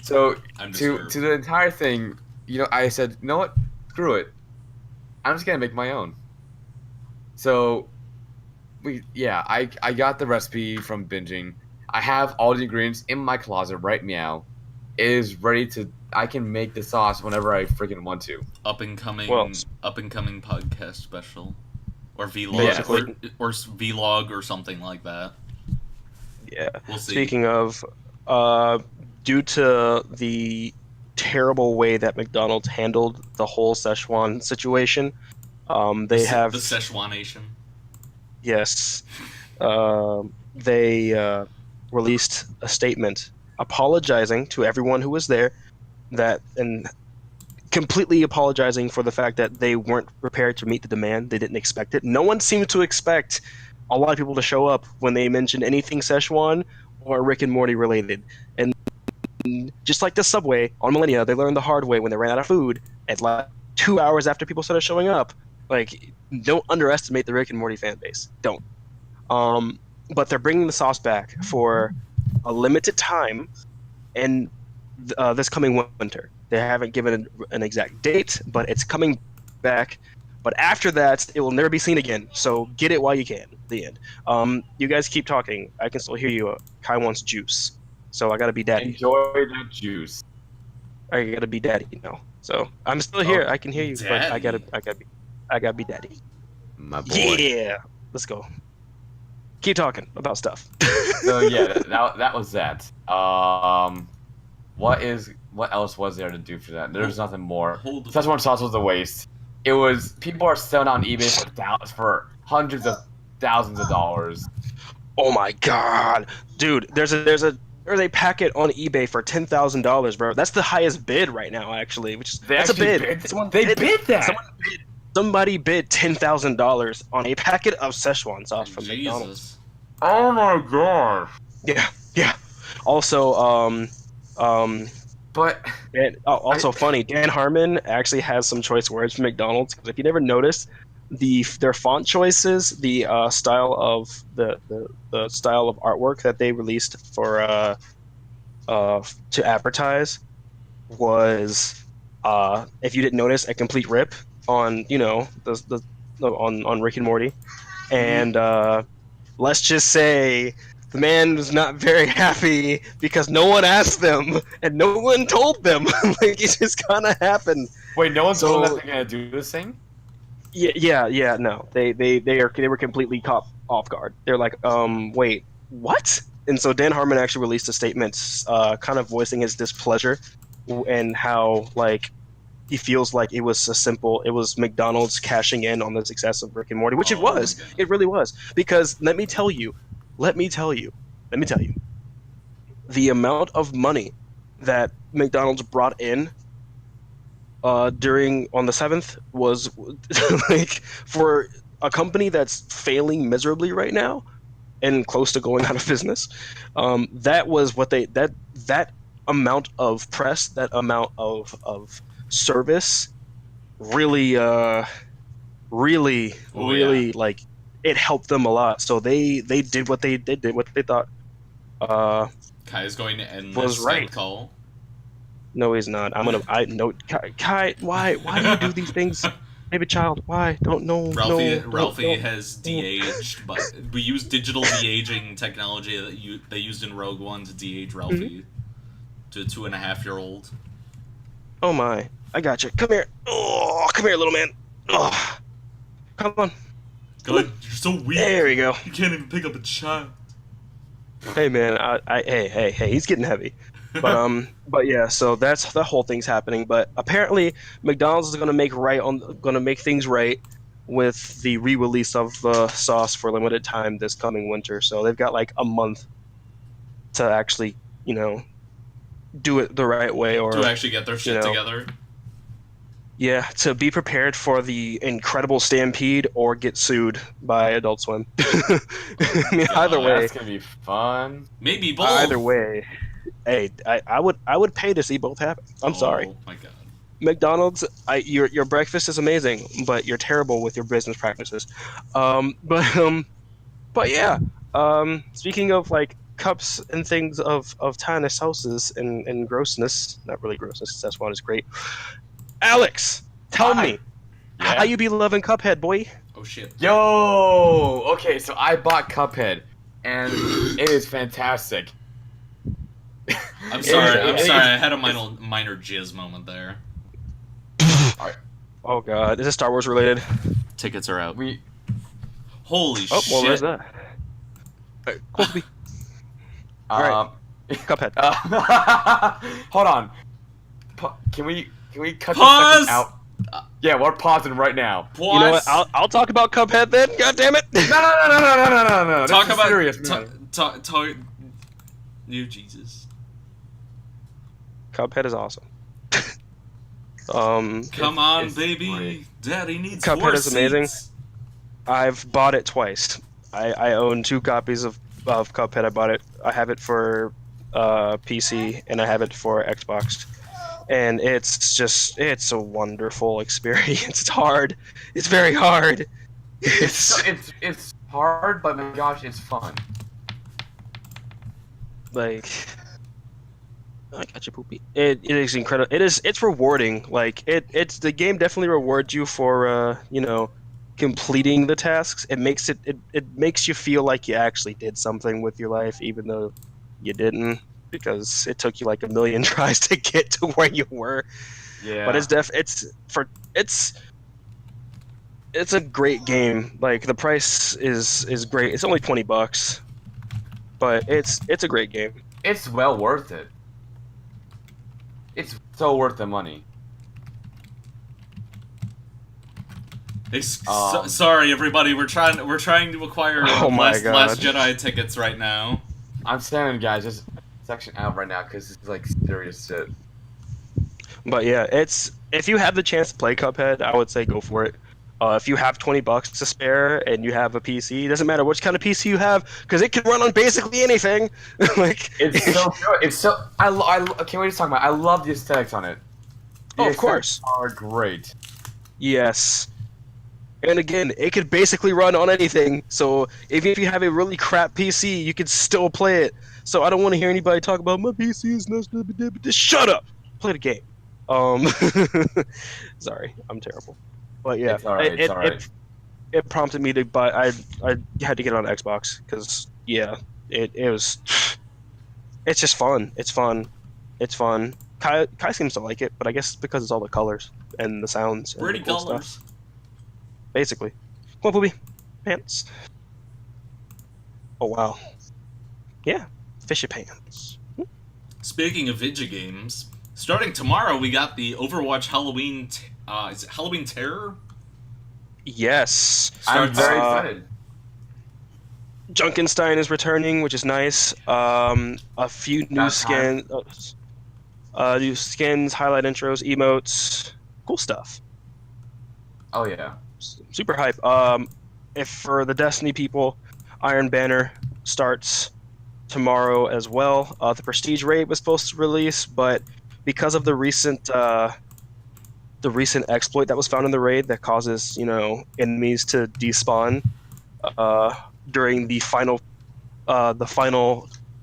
So I'm to disturbed. the entire thing, you know, I said, you know what? Screw it. I'm just gonna make my own. So I got the recipe from binging. I have all the ingredients in my closet right now. It is ready to. I can make the sauce whenever I freaking want to. Up and coming podcast special, or vlog, Basically. or vlog, or something like that. Yeah. We'll see. Speaking of, due to the terrible way that McDonald's handled the whole Szechuan situation, they have the Szechuanation. Yes, they released a statement apologizing to everyone who was there, and completely apologizing for the fact that they weren't prepared to meet the demand. They didn't expect it. No one seemed to expect a lot of people to show up when they mentioned anything Szechuan or Rick and Morty related. And just like the subway on Millennia, they learned the hard way when they ran out of food at like 2 hours after people started showing up. Like, don't underestimate the Rick and Morty fan base. Don't. But they're bringing the sauce back for a limited time, and this coming winter. They haven't given an exact date, but it's coming back. But after that, it will never be seen again. So get it while you can. The end. You guys keep talking. I can still hear you. Kai wants juice, so I gotta be daddy. Enjoy that juice. I gotta be daddy now. So I'm still here. I can hear you, but I gotta be daddy. My boy. Yeah, let's go. Keep talking about stuff. So yeah, that was that. What else was there to do for that? There's nothing more. Szechuan sauce was a waste. It was people are selling on eBay for hundreds of thousands of dollars. Oh my god, dude! There's a packet on eBay for $10,000, bro. That's the highest bid right now, actually. That's a bid. They bid that. Somebody bid $10,000 on a packet of Szechuan sauce from McDonald's. Oh my gosh. Yeah. Also, But funny. Dan Harmon actually has some choice words from McDonald's. Because if you never noticed, their font choices, the style of the style of artwork that they released for to advertise was, if you didn't notice, a complete rip on on Rick and Morty, and let's just say. The man was not very happy because no one asked them and no one told them. Like, it just kind of happened. Wait, no one told them that they're gonna do this thing? Yeah. No, they were completely caught off guard. They're like, wait, what? And so Dan Harmon actually released a statement, kind of voicing his displeasure and how he feels like it was McDonald's cashing in on the success of Rick and Morty, which it was. It really was. Because let me tell you, the amount of money that McDonald's brought in on the 7th was for a company that's failing miserably right now and close to going out of business. That was what that amount of press, that amount of service, really it helped them a lot. So they did what they thought. Kai is going to end was this right. call. No, he's not. Kai, why do you do these things? Baby child, why? Don't know. Ralphie has de-aged, but we use digital de-aging technology that they used in Rogue One to de-age Ralphie to a 2.5-year-old. Oh my! I got you. Come here. Oh, come here, little man. Oh, come on. God, you're so weak. There we go. You can't even pick up a child. Hey man, hey, he's getting heavy. But yeah, so that's the whole thing's happening. But apparently, McDonald's is gonna make things right with the re-release of the sauce for limited time this coming winter. So they've got like a month to actually, do it the right way, or to actually get their shit together. Yeah, to be prepared for the incredible stampede or get sued by Adult Swim. I mean, either way, that's gonna be fun. Maybe both. Either way, hey, I would pay to see both happen. I'm sorry. Oh my god. McDonald's, your breakfast is amazing, but you're terrible with your business practices. But yeah. Speaking of cups and things of tiny sauces and grossness, not really grossness. That's one is great. Alex, tell me, how you be loving Cuphead, boy? Oh shit. Yo, okay, so I bought Cuphead, and it is fantastic. I'm sorry. I had a minor jizz moment there. Alright. Oh god, is this Star Wars related? Tickets are out. Holy Oh, well, shit. there's that. Cool to be. Alright, Cuphead. Hold on. Can we cut Pause! this second out? Yeah, we're pausing right now. Pause. You know what? I'll talk about Cuphead then. God damn it! No. Talk about serious, man. Talk. You Jesus. Cuphead is awesome. Come on, it's baby. great. Daddy needs Cuphead more is amazing. seats. I've bought it twice. I own 2 copies of Cuphead. I bought it. I have it for PC and I have it for Xbox. And it's a wonderful experience. It's hard. It's very hard. It's hard, but my gosh, it's fun. Like I got you, Poopy. It is incredible. It's rewarding. Like it's the game definitely rewards you for completing the tasks. It makes you feel like you actually did something with your life, even though you didn't, because it took you like a million tries to get to where you were. Yeah. But it's a great game. Like the price is great. It's only $20, but it's a great game. It's well worth it. It's so worth the money. Sorry, everybody. We're trying to acquire Oh my Last God. Jedi tickets right now. I'm saying, guys, just section out right now because it's like serious shit. But yeah, if you have the chance to play Cuphead, I would say go for it. If you have $20 to spare and you have a PC, it doesn't matter which kind of PC you have, because it can run on basically anything. Like It's so good. It's so I can't wait to talk about it. I love the aesthetics on it. The Oh, of aesthetics course. are great. Yes. And again, it could basically run on anything. So even if you have a really crap PC, you can still play it. So I don't want to hear anybody talk about my PC is not. Just shut up. Play the game. Sorry, I'm terrible. But yeah, It's alright. It's alright. it prompted me to buy. I had to get it on Xbox because it was. It's just fun. It's fun. It's fun. Kai seems to like it, but I guess it's because it's all the colors and the sounds. And Pretty the cool colors. stuff. Basically. Come on, Booby. Pants. Oh wow. Yeah. Fishy pants. Speaking of video games, starting tomorrow we got the Overwatch Halloween. Is it Halloween Terror? Yes. I'm very uh, excited. Junkenstein is returning, which is nice. A few new About time. new skins, highlight intros, emotes, cool stuff. Oh yeah. Super hype. If for the Destiny people, Iron Banner starts tomorrow as well. The Prestige raid was supposed to release, but because of the recent exploit that was found in the raid that causes enemies to despawn during the final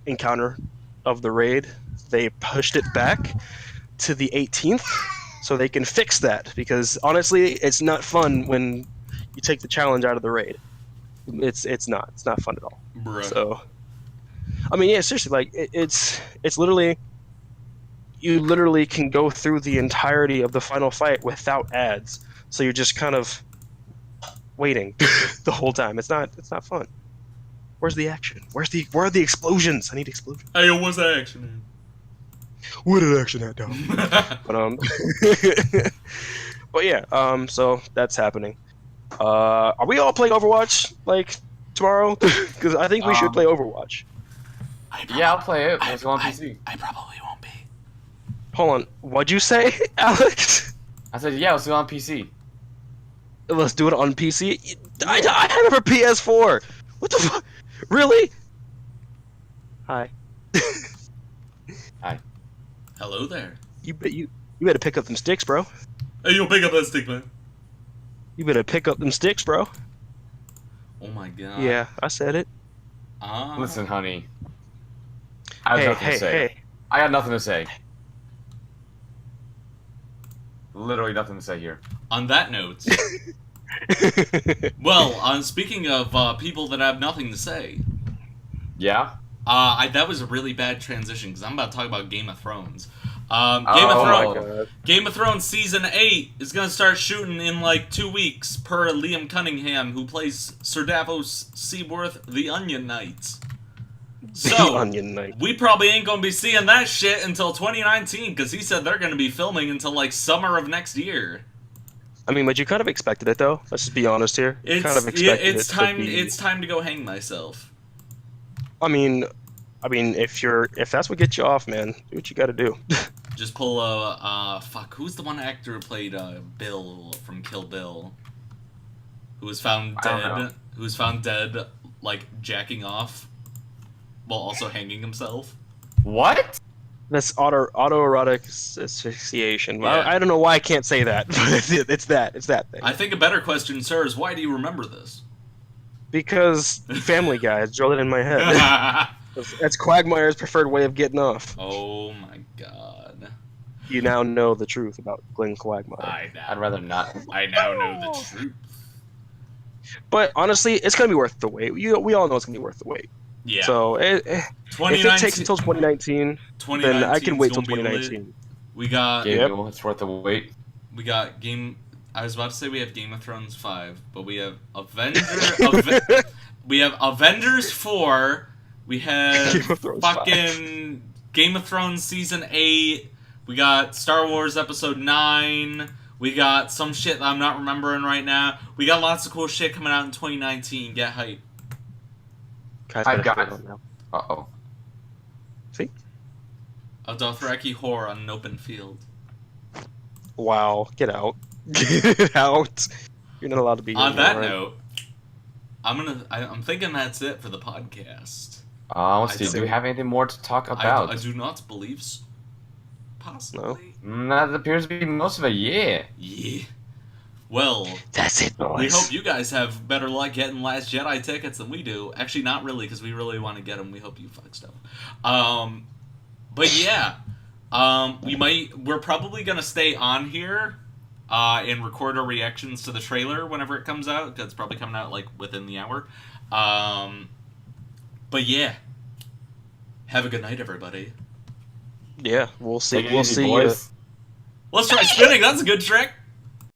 encounter of the raid, they pushed it back to the 18th so they can fix that, because honestly it's not fun when you take the challenge out of the raid. It's not fun at all. Bruh. So I mean, yeah, seriously, like it's literally, you literally can go through the entirety of the final fight without ads. So you're just kind of waiting the whole time. It's not fun. Where's the action? Where are the explosions? I need explosions. Hey, what's the action? Where did action at, dog? But but yeah, so that's happening. Are we all playing Overwatch like tomorrow? Because I think we should play Overwatch. Yeah, I'll play it. Let's go on PC. I probably won't be. Hold on, what'd you say, Alex? I said, yeah, let's go on PC. Let's do it on PC. I have it for PS4. What the fuck? Really? Hi. Hi. Hello there. You better pick up them sticks, bro. Hey, you'll pick up that stick, man. You better pick up them sticks, bro. Oh my god. Yeah, I said it. Listen, honey. I have nothing to say. I got nothing to say. Literally nothing to say here. On that note, well, speaking of people that have nothing to say, Yeah? that was a really bad transition because I'm about to talk about Game of Thrones. God. Game of Thrones Season 8 is going to start shooting in like 2 weeks, per Liam Cunningham, who plays Sir Davos Seaworth, the Onion Knight. So, Onion Knight. we probably ain't going to be seeing that shit until 2019, because he said they're going to be filming until like summer of next year. I mean, but you kind of expected it, though. Let's just be honest here. You It's kind of expected it's it time to be... it's time to go hang myself. I mean, if that's what gets you off, man, do what you got to do. Just pull a who's the one actor who played Bill from Kill Bill, who was found I don't know. dead? Who was found dead, like jacking off, while also hanging himself. What? That's autoerotic asphyxiation. Yeah. I don't know why I can't say that, but it's that thing. I think a better question, sir, is why do you remember this? Because Family Guy has drilled it in my head. That's Quagmire's preferred way of getting off. Oh my god. You now know the truth about Glenn Quagmire. I'd rather not. I now know the truth. But honestly, it's gonna be worth the wait. We all know it's gonna be worth the wait. Yeah. So if it takes until 2019, then I can wait till 2019. We got. It's worth the wait. We got game. I was about to say we have Game of Thrones 5, but we have we have Avengers 4. We have fucking 5. Game of Thrones Season 8. We got Star Wars Episode 9. We got some shit that I'm not remembering right now. We got lots of cool shit coming out in 2019. Get hype. I've got it. Uh-oh. See? A Dothraki whore on an open field. Wow. Get out. Get out. You're not allowed to be here. On that note, I'm thinking that's it for the podcast. Let's see. Do we have anything more to talk about? I do not believe so. Possibly. No. That appears to be most of it. Yeah. Yeah. Well, that's it, boys. We hope you guys have better luck getting Last Jedi tickets than we do. Actually, not really, because we really want to get them. We hope you fuck stuff. But yeah, we're probably gonna stay on here, and record our reactions to the trailer whenever it comes out. Because it's probably coming out like within the hour. But yeah, have a good night, everybody. Yeah, we'll see. We'll see. Let's try spinning. That's a good trick.